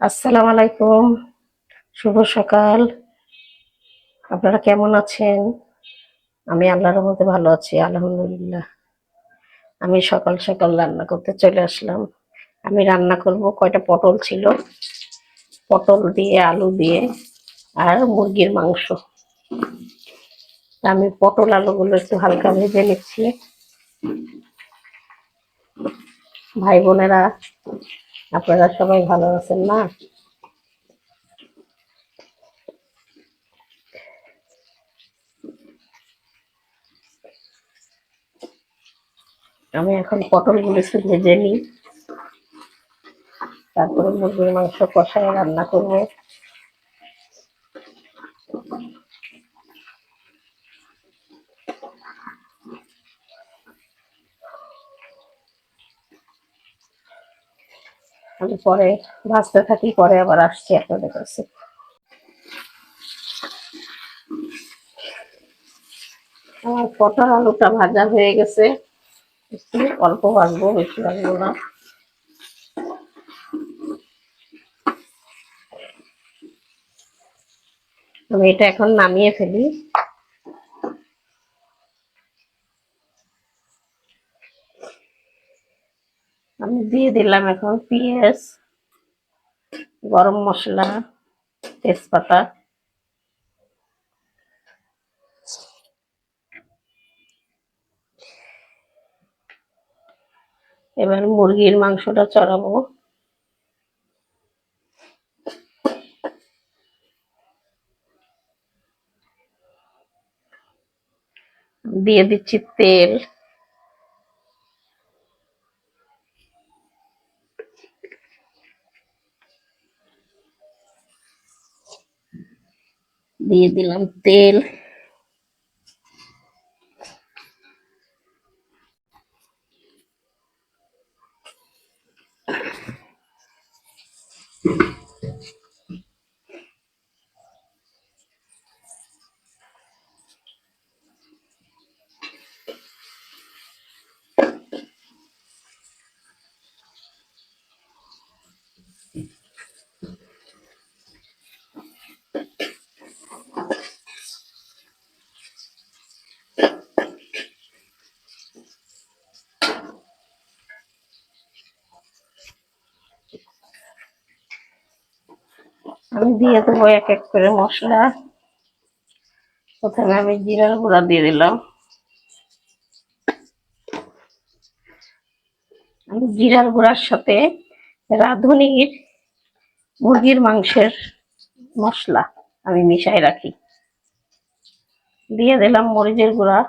আসসালামু আলাইকুম। শুভ সকাল। আপনারা কেমন আছেন? আমি আল্লাহর রহমতে ভালো আছি, আলহামদুলিল্লাহ। আমি সকাল সকাল রান্না করতে চলে আসলাম। আমি রান্না করব, কয়টা পটল ছিল, পটল দিয়ে আলু দিয়ে আর মুরগির মাংস। আমি পটল আলুগুলো একটু হালকা ভেজে নিচ্ছি। ভাই বোনেরা, আপনারা সবাই ভালো আছেন না? আমি এখন পটলগুলো একটু ভেজে নিই, তারপরে মুরগির মাংস কষায় রান্না করব। আমি পরে ভাজতে থাকি, পরে আবার আসছি আপনাদের কাছে। আমার পটল আলুটা ভাজা হয়ে গেছে, একটু অল্প ভাজবো, বেশি ভাজবো না। আমি এটা এখন নামিয়ে ফেলি। আমি দিয়ে দিলাম এখন পেঁয়াজ, গরম মশলা, তেজপাতা। এবার মুরগির মাংসটা চড়াবো। দিয়ে দিচ্ছি তেল, দিয়ে দিলাম তেল, আমি দিয়ে দেবো এক এক করে মশলা। প্রথমে আমি জিরার গুঁড়া দিয়ে দিলাম। আমি জিরার গুঁড়ার সাথে রাঁধুনির মুরগির মাংসের মশলা আমি মিশাই রাখি। দিয়ে দিলাম মরিচের গুঁড়া,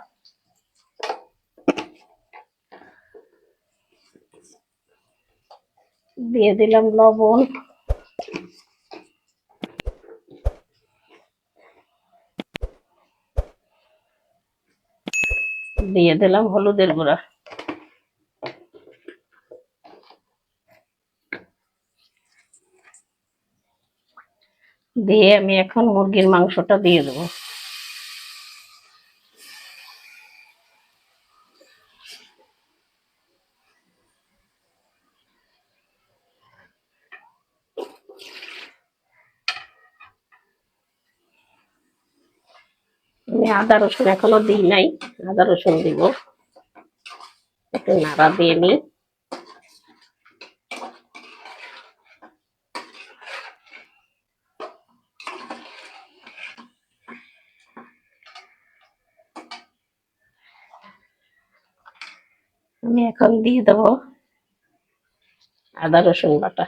দিয়ে দিলাম লবণ, দিয়ে দিলাম হলুদের গুঁড়া। দিয়ে আমি এখন মুরগির মাংসটা দিয়ে দেবো। আমি আদা রসুন এখনো দিই নাই, আদা রসুন দিব। একটু নাড়া দিয়ে নিই। আমি এখন দিয়ে দেবো আদা রসুন বাটা।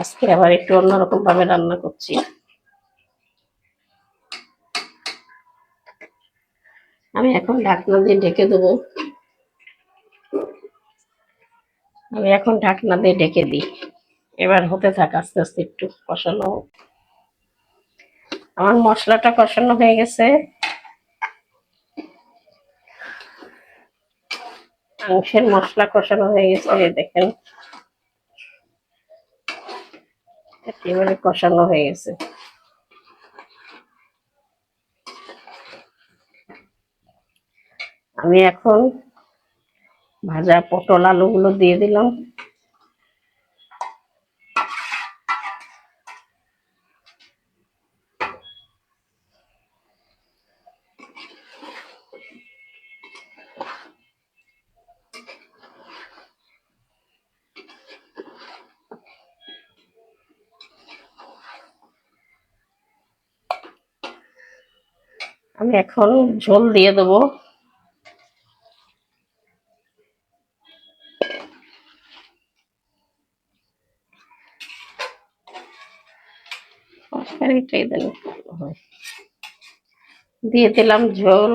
আজকে আবার একটু অন্যরকম ভাবে রান্না করছি। আমি এখন ঢাকনা দিয়ে ঢেকে দেবো। আমি এখন ঢাকনা দিয়ে ঢেকে দিই। এবার হতে থাক, আস্তে আস্তে একটু কষানো। আমার মশলাটা কষানো হয়ে গেছে, মাংসের মশলা কষানো হয়ে গেছে, দেখেন। একেবারে কষানো হয়ে গেছে। আমি এখন ভাজা পটল আলুগুলো দিয়ে দিলাম। আমি এখন ঝোল দিয়ে দেবো। তরকারিটাই দিলে ভালো হয়। দিয়ে দিলাম ঝোল।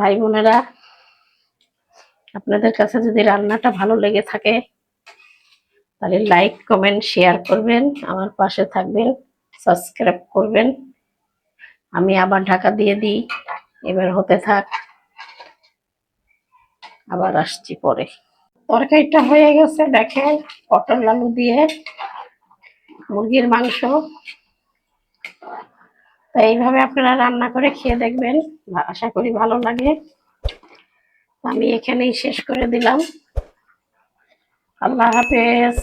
ভাই বোনেরা, আপনাদের কাছে যদি রান্নাটা ভালো লেগে থাকে তাহলে লাইক কমেন্ট শেয়ার করবেন, আমার পাশে থাকবেন, সাবস্ক্রাইব করবেন। আমি আবার ঢাকা দিয়ে দিই, এবার হতে থাক, আবার আসছি পরে। তরকারিটা হয়ে গেছে দেখেন, পটল আলু দিয়ে মুরগির মাংস। তো এইভাবে আপনারা রান্না করে খেয়ে দেখবেন, আশা করি ভালো লাগে। আমি এখানেই শেষ করে দিলাম। আল্লাহ হাফেজ।